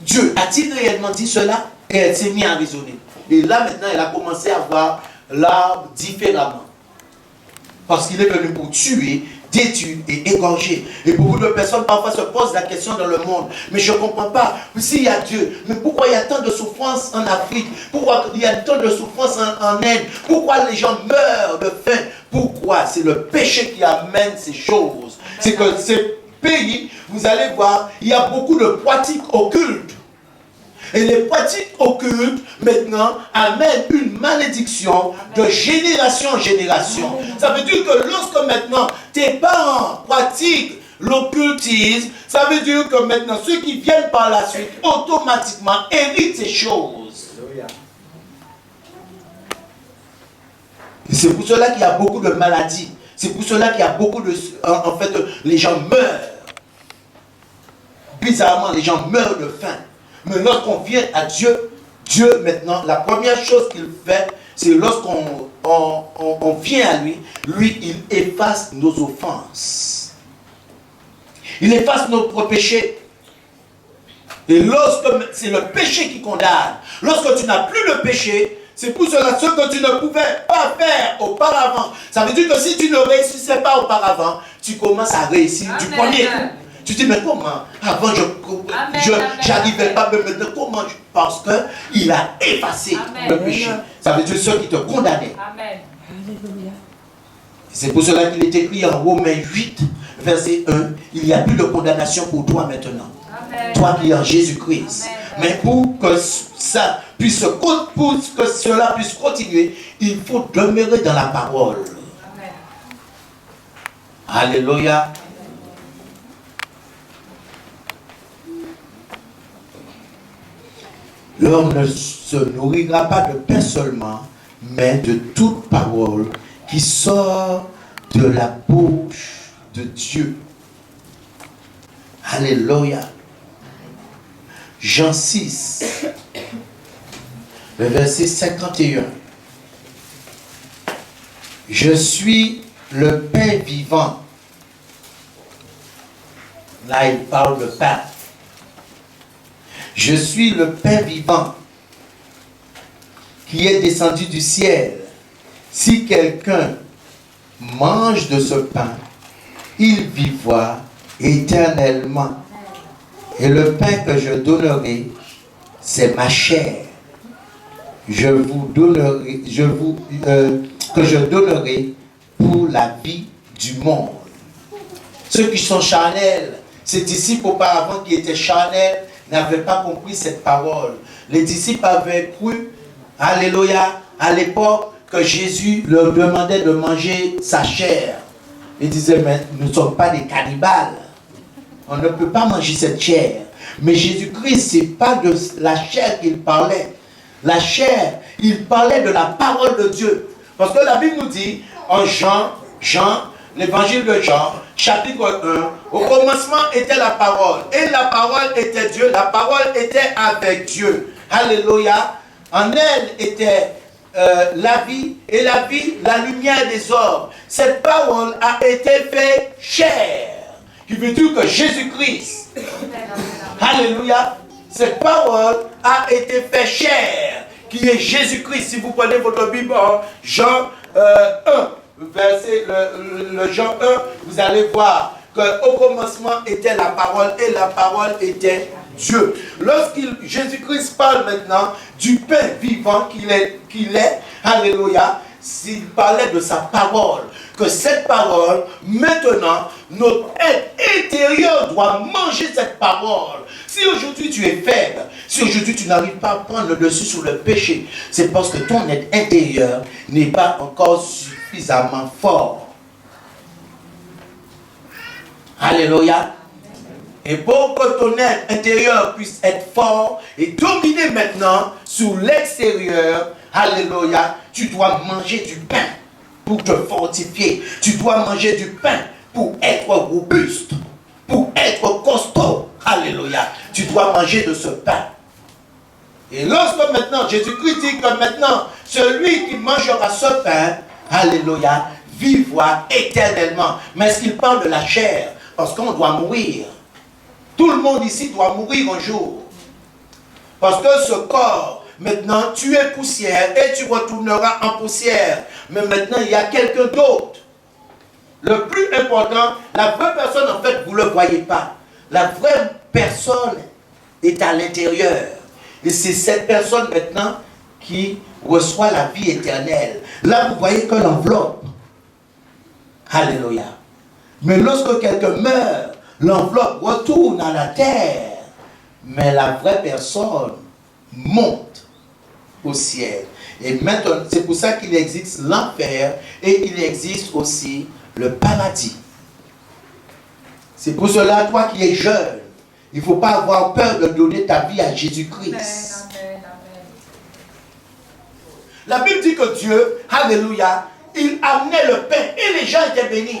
[SPEAKER 1] Dieu a-t-il réellement dit cela? Et elle s'est mise à raisonner. Et là maintenant, elle a commencé à voir l'arbre différemment. Parce qu'il est venu pour tuer, détruire et égorger. Et beaucoup de personnes parfois se posent la question dans le monde. Mais je ne comprends pas. S'il y a Dieu, mais pourquoi il y a tant de souffrance en Afrique? Pourquoi il y a tant de souffrance en Inde? Pourquoi les gens meurent de faim? Pourquoi? C'est le péché qui amène ces choses. C'est que ces pays, vous allez voir, il y a beaucoup de pratiques occultes. Et les pratiques occultes, maintenant, amènent une malédiction de génération en génération. Ça veut dire que lorsque maintenant, tes parents pratiquent l'occultisme, ça veut dire que maintenant, ceux qui viennent par la suite, automatiquement, héritent ces choses. Et c'est pour cela qu'il y a beaucoup de maladies. C'est pour cela qu'il y a beaucoup de... En fait, les gens meurent. Bizarrement, les gens meurent de faim. Mais lorsqu'on vient à Dieu, Dieu maintenant, la première chose qu'il fait, c'est lorsqu'on on vient à lui, il efface nos offenses. Il efface notre péché. Et lorsque c'est le péché qui condamne, lorsque tu n'as plus le péché, c'est pour cela ce que tu ne pouvais pas faire auparavant. Ça veut dire que si tu ne réussissais pas auparavant, tu commences à réussir du premier coup. Tu dis, mais comment? Avant, je n'arrivais pas, mais maintenant, comment? Parce qu'il a effacé le péché. Ça veut dire ceux qui te condamnaient. C'est pour cela qu'il est écrit en Romains 8, verset 1, il n'y a plus de condamnation pour toi maintenant. Amen. Toi qui es en Jésus-Christ. Mais pour que ça puisse, pour que cela puisse continuer, il faut demeurer dans la parole. Amen. Alléluia. L'homme ne se nourrira pas de pain seulement, mais de toute parole qui sort de la bouche de Dieu. Alléluia. Jean 6, le verset 51. Je suis le pain vivant. Là, il parle de pain. Je suis le pain vivant qui est descendu du ciel. Si quelqu'un mange de ce pain, il vivra éternellement. Et le pain que je donnerai, c'est ma chair. Que je donnerai pour la vie du monde. Ceux qui sont charnels, ces disciples auparavant qui étaient charnels, n'avaient pas compris cette parole. Les disciples avaient cru, alléluia, à l'époque que Jésus leur demandait de manger sa chair. Ils disaient, mais nous ne sommes pas des cannibales. On ne peut pas manger cette chair. Mais Jésus-Christ, ce n'est pas de la chair qu'il parlait. La chair, il parlait de la parole de Dieu. Parce que la Bible nous dit, en Jean, l'évangile de Jean, chapitre 1, au commencement était la parole. Et la parole était Dieu, la parole était avec Dieu. Alléluia. En elle était la vie, et la vie, la lumière des hommes. Cette parole a été faite chair. Qui veut dire que Jésus-Christ, alléluia, cette parole a été faite chair, qui est Jésus-Christ. Si vous prenez votre Bible, Jean 1, verset, le Jean 1, vous allez voir qu'au commencement était la parole, et la parole était Dieu. Jésus-Christ parle maintenant du pain vivant qu'il est, alléluia, s'il parlait de sa parole, que cette parole, maintenant, notre être intérieur doit manger cette parole. Si aujourd'hui tu es faible, si aujourd'hui tu n'arrives pas à prendre le dessus sur le péché, c'est parce que ton être intérieur n'est pas encore suffisamment fort. Alléluia. Et pour que ton être intérieur puisse être fort et dominer maintenant sur l'extérieur, alléluia, tu dois manger du pain pour te fortifier. Tu dois manger du pain pour être robuste, pour être costaud. Alléluia. Tu dois manger de ce pain. Et lorsque maintenant, Jésus-Christ dit que maintenant, celui qui mangera ce pain, alléluia, vivra éternellement. Mais est-ce qu'il parle de la chair? Parce qu'on doit mourir. Tout le monde ici doit mourir un jour. Parce que ce corps, maintenant, tu es poussière et tu retourneras en poussière. Mais maintenant, il y a quelqu'un d'autre. Le plus important, la vraie personne, en fait, vous ne le voyez pas. La vraie personne est à l'intérieur. Et c'est cette personne maintenant qui reçoit la vie éternelle. Là, vous voyez que l'enveloppe. Alléluia. Mais lorsque quelqu'un meurt, l'enveloppe retourne à la terre. Mais la vraie personne monte au ciel. Et maintenant, c'est pour ça qu'il existe l'enfer et il existe aussi le paradis. C'est pour cela, toi qui es jeune, il ne faut pas avoir peur de donner ta vie à Jésus-Christ. La Bible dit que Dieu, alléluia, il amenait le pain et les gens étaient bénis.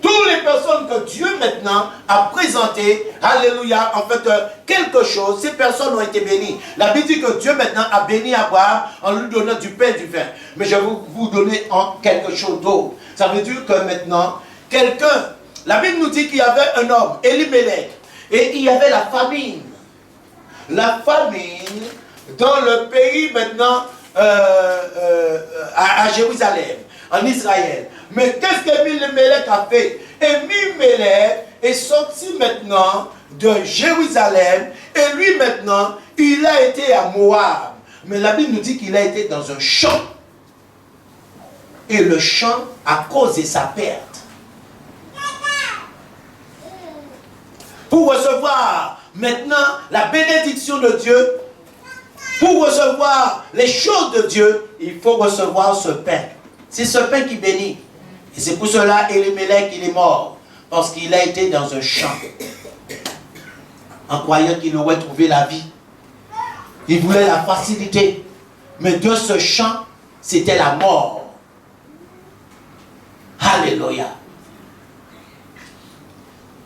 [SPEAKER 1] Toutes les personnes que Dieu maintenant a présentées, alléluia, en fait, quelque chose, ces personnes ont été bénies. La Bible dit que Dieu maintenant a béni Abraham en lui donnant du pain et du vin. Mais je vais vous donner quelque chose d'autre. Ça veut dire que maintenant, quelqu'un, la Bible nous dit qu'il y avait un homme, Elimelech, et il y avait la famine. La famine dans le pays maintenant, à Jérusalem, en Israël. Mais qu'est-ce qu'Elimelech a fait? Elimelech est sorti maintenant de Jérusalem et lui maintenant, il a été à Moab. Mais la Bible nous dit qu'il a été dans un champ. Et le champ a causé sa perte. Pour recevoir maintenant la bénédiction de Dieu, pour recevoir les choses de Dieu, il faut recevoir ce pain. C'est ce pain qui bénit. Et c'est pour cela Elimelech, il est mort. Parce qu'il a été dans un champ. En croyant qu'il aurait trouvé la vie. Il voulait la facilité. Mais de ce champ, c'était la mort. Alléluia.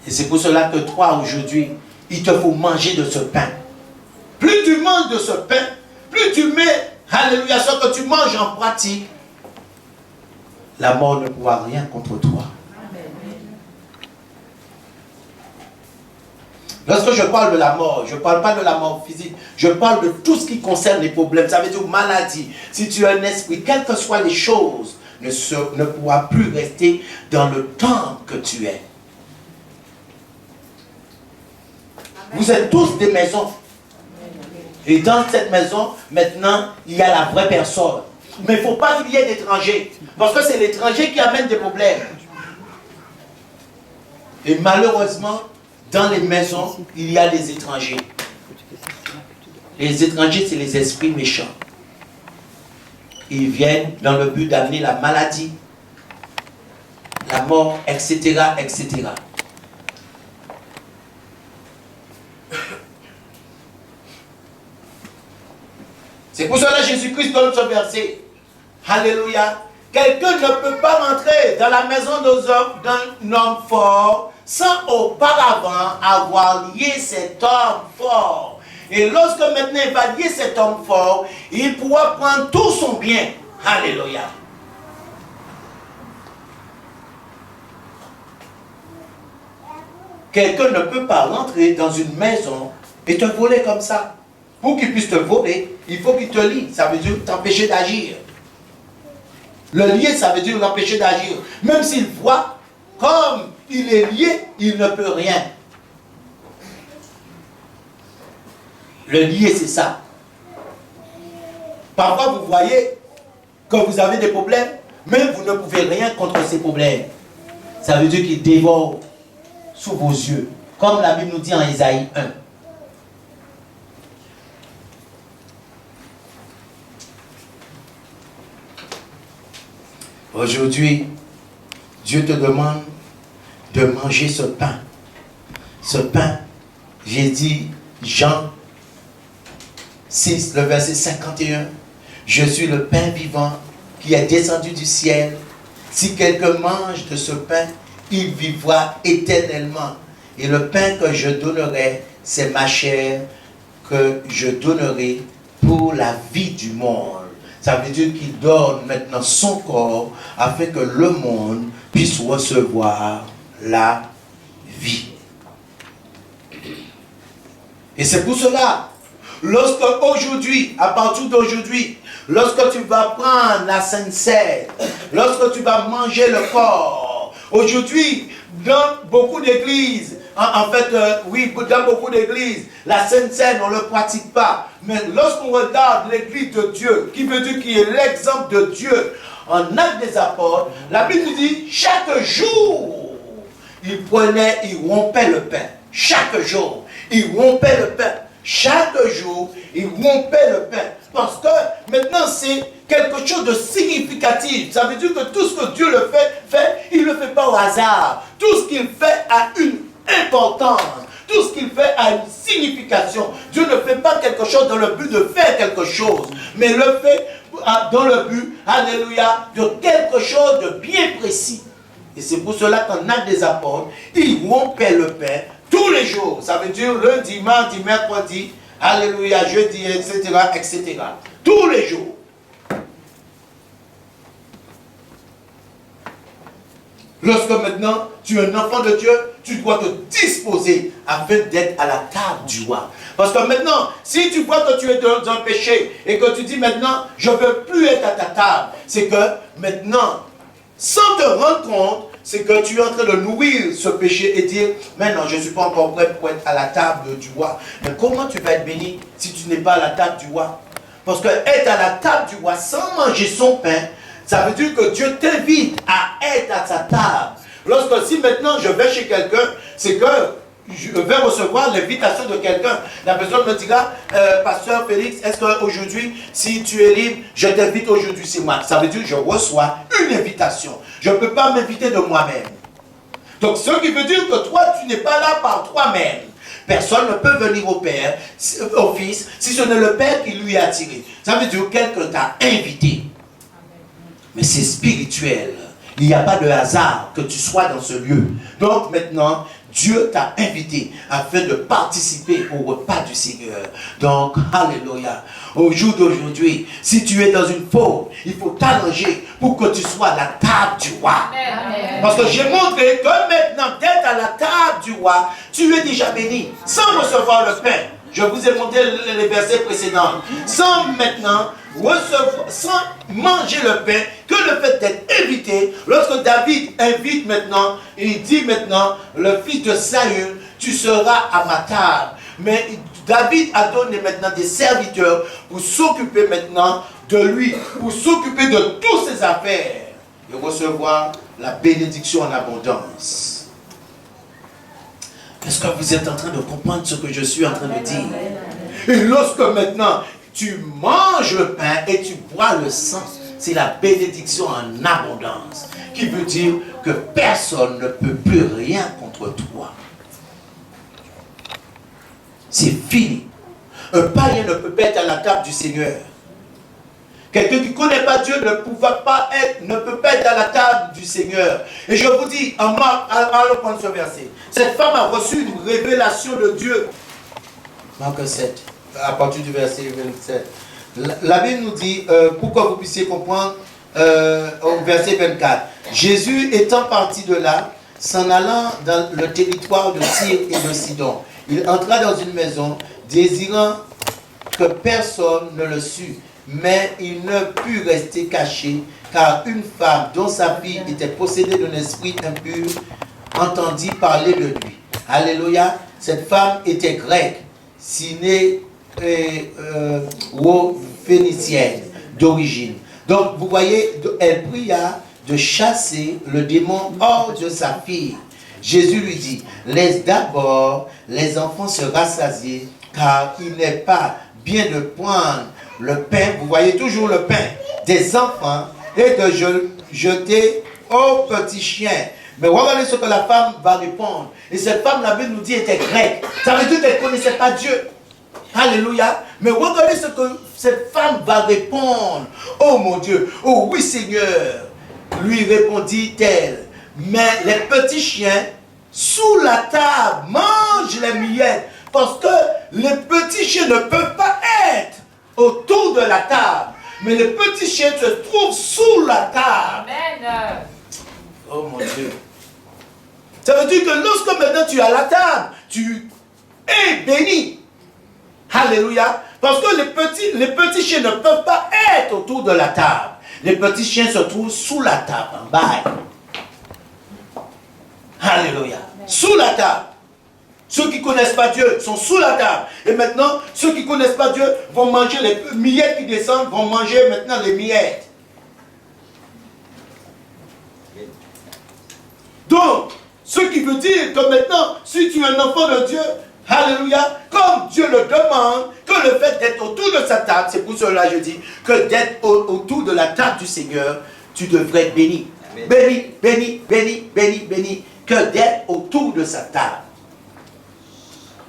[SPEAKER 1] Et c'est pour cela que toi, aujourd'hui, il te faut manger de ce pain. Plus tu manges de ce pain, plus tu mets, alléluia, ce que tu manges en pratique, la mort ne pourra rien contre toi. Lorsque je parle de la mort, je ne parle pas de la mort physique, je parle de tout ce qui concerne les problèmes. Ça veut dire maladie. Si tu as un esprit, quelles que soient les choses, ne pourra plus rester dans le temps que tu es. Vous êtes tous des maisons. Et dans cette maison, maintenant, il y a la vraie personne. Mais il ne faut pas qu'il y ait d'étrangers. Parce que c'est l'étranger qui amène des problèmes. Et malheureusement, dans les maisons, il y a des étrangers. Les étrangers, c'est les esprits méchants. Ils viennent dans le but d'amener la maladie, la mort, etc., etc. C'est pour cela que Jésus-Christ donne ce verset. Alléluia. Quelqu'un ne peut pas rentrer dans la maison d'un homme fort sans auparavant avoir lié cet homme fort. Et lorsque maintenant il va lier cet homme fort, il pourra prendre tout son bien. Alléluia. Quelqu'un ne peut pas rentrer dans une maison et te voler comme ça. Pour qu'il puisse te voler, il faut qu'il te lie. Ça veut dire t'empêcher d'agir. Le lier, ça veut dire l'empêcher d'agir. Même s'il voit, comme il est lié, il ne peut rien. Le lier, c'est ça. Parfois, vous voyez que vous avez des problèmes, mais vous ne pouvez rien contre ces problèmes. Ça veut dire qu'il dévore sous vos yeux. Comme la Bible nous dit en Isaïe 1. Aujourd'hui, Dieu te demande de manger ce pain. Ce pain, j'ai dit Jean 6, le verset 51. Je suis le pain vivant qui est descendu du ciel. Si quelqu'un mange de ce pain, il vivra éternellement. Et le pain que je donnerai, c'est ma chair que je donnerai pour la vie du monde. Ça veut dire qu'il donne maintenant son corps afin que le monde puisse recevoir la vie. Et c'est pour cela, lorsque aujourd'hui, à partir d'aujourd'hui, lorsque tu vas prendre la Sainte Seine, lorsque tu vas manger le corps, aujourd'hui, dans beaucoup d'églises, dans beaucoup d'églises, la Sainte Seine, on ne le pratique pas. Mais lorsqu'on regarde l'église de Dieu, qui veut dire qu'il est l'exemple de Dieu, en Actes des Apôtres, la Bible nous dit, chaque jour, il rompait le pain. Chaque jour, il rompait le pain. Chaque jour, il rompait le pain. Parce que maintenant, c'est quelque chose de significatif. Ça veut dire que tout ce que Dieu le fait, il ne le fait pas au hasard. Tout ce qu'il fait a une importance. Tout ce qu'il fait a une signification. Dieu ne fait pas quelque chose dans le but de faire quelque chose, mais le fait dans le but, alléluia, de quelque chose de bien précis. Et c'est pour cela qu'en Actes des Apôtres, il rompait le pain tous les jours. Ça veut dire lundi, mardi, mercredi, alléluia, jeudi, etc., etc. Tous les jours. Lorsque maintenant tu es un enfant de Dieu, tu dois te disposer afin d'être à la table du roi. Parce que maintenant, si tu vois que tu es dans un péché et que tu dis maintenant, je ne veux plus être à ta table, c'est que maintenant, sans te rendre compte, c'est que tu es en train de nourrir ce péché et dire, maintenant je ne suis pas encore prêt pour être à la table du roi. Mais comment tu vas être béni si tu n'es pas à la table du roi? Parce que être à la table du roi sans manger son pain, ça veut dire que Dieu t'invite à être à sa table. Lorsque si maintenant je vais chez quelqu'un, c'est que je vais recevoir l'invitation de quelqu'un. La personne me dira, Pasteur Félix, est-ce qu'aujourd'hui, si tu es libre, je t'invite aujourd'hui, c'est moi. Ça veut dire que je reçois une invitation. Je ne peux pas m'inviter de moi-même. Donc, ce qui veut dire que toi, tu n'es pas là par toi-même. Personne ne peut venir au Père, au Fils, si ce n'est le Père qui lui a attiré. Ça veut dire que quelqu'un t'a invité. Mais c'est spirituel. Il n'y a pas de hasard que tu sois dans ce lieu. Donc maintenant, Dieu t'a invité afin de participer au repas du Seigneur. Donc, alléluia. Au jour d'aujourd'hui, si tu es dans une faute, il faut t'arranger pour que tu sois à la table du roi. Amen. Parce que j'ai montré que maintenant, d'être à la table du roi, tu es déjà béni sans recevoir le pain. Je vous ai montré les versets précédents. Sans maintenant recevoir, sans manger le pain, que le fait d'être invité, lorsque David invite maintenant, il dit maintenant, le fils de Saül, tu seras à ma table. Mais David a donné maintenant des serviteurs pour s'occuper maintenant de lui, pour s'occuper de toutes ses affaires et recevoir la bénédiction en abondance. Est-ce que vous êtes en train de comprendre ce que je suis en train de dire? Et lorsque maintenant tu manges le pain et tu bois le sang, c'est la bénédiction en abondance, qui veut dire que personne ne peut plus rien contre toi. C'est fini. Un païen ne peut pas être à la table du Seigneur. Quelqu'un qui ne connaît pas Dieu ne peut pas être à la table du Seigneur. Et je vous dis, en Marc, allons prendre ce verset. Cette femme a reçu une révélation de Dieu. Marc 7, à partir du verset 27. La Bible nous dit, pour que vous puissiez comprendre, au verset 24. Jésus étant parti de là, s'en allant dans le territoire de Tyr et de Sidon, il entra dans une maison, désirant que personne ne le sût. Mais il ne put rester caché, car une femme dont sa fille était possédée d'un esprit impur entendit parler de lui. Alléluia. Cette femme était grecque, phénicienne d'origine. Donc vous voyez, elle pria de chasser le démon hors de sa fille. Jésus lui dit, laisse d'abord les enfants se rassasier, car il n'est pas bien de prendre le pain, vous voyez toujours le pain des enfants, et de jeter aux petits chiens. Mais regardez ce que la femme va répondre. Et cette femme, la Bible nous dit, était grecque. Ça veut dire qu'elle ne connaissait pas Dieu. Alléluia. Mais regardez ce que cette femme va répondre. Oh mon Dieu, oh oui Seigneur. Lui répondit-elle, mais les petits chiens sous la table mangent les miettes Parce que les petits chiens ne peuvent pas être autour de la table. Mais les petits chiens se trouvent sous la table.
[SPEAKER 2] Amen.
[SPEAKER 1] Oh mon Dieu. Ça veut dire que lorsque maintenant tu es à la table, tu es béni. Alléluia. Parce que les petits chiens ne peuvent pas être autour de la table. Les petits chiens se trouvent sous la table, en bas. Alléluia. Sous la table. Ceux qui ne connaissent pas Dieu sont sous la table. Et maintenant, ceux qui ne connaissent pas Dieu vont manger les miettes qui descendent, vont manger maintenant les miettes. Donc, ce qui veut dire que maintenant, si tu es un enfant de Dieu, alléluia, comme Dieu le demande, que le fait d'être autour de sa table, c'est pour cela que je dis que d'être autour de la table du Seigneur, tu devrais être béni. Amen. Béni, béni, béni, béni, béni, que d'être autour de sa table.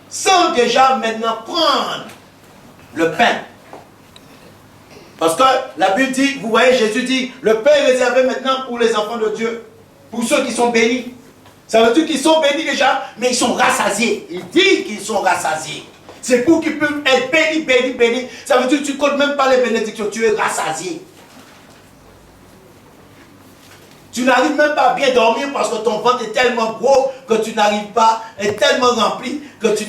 [SPEAKER 1] Sans déjà maintenant prendre le pain. Parce que la Bible dit, vous voyez, Jésus dit, le pain est réservé maintenant pour les enfants de Dieu, pour ceux qui sont bénis. Ça veut dire qu'ils sont bénis déjà, mais ils sont rassasiés. Il dit qu'ils sont rassasiés. C'est pour qu'ils puissent être bénis, bénis, bénis. Ça veut dire que tu ne comptes même pas les bénédictions, tu es rassasié. Tu n'arrives même pas à bien dormir parce que ton ventre est tellement gros que tu n'arrives pas, est tellement rempli que tu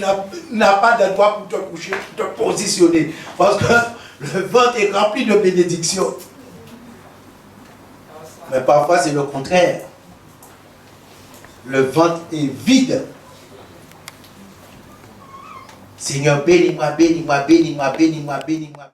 [SPEAKER 1] n'as pas d'endroit pour te coucher, pour te positionner. Parce que le ventre est rempli de bénédictions. Mais parfois c'est le contraire. Le ventre est vide. Seigneur, bénis-moi, bénis-moi, bénis-moi, bénis-moi, bénis-moi.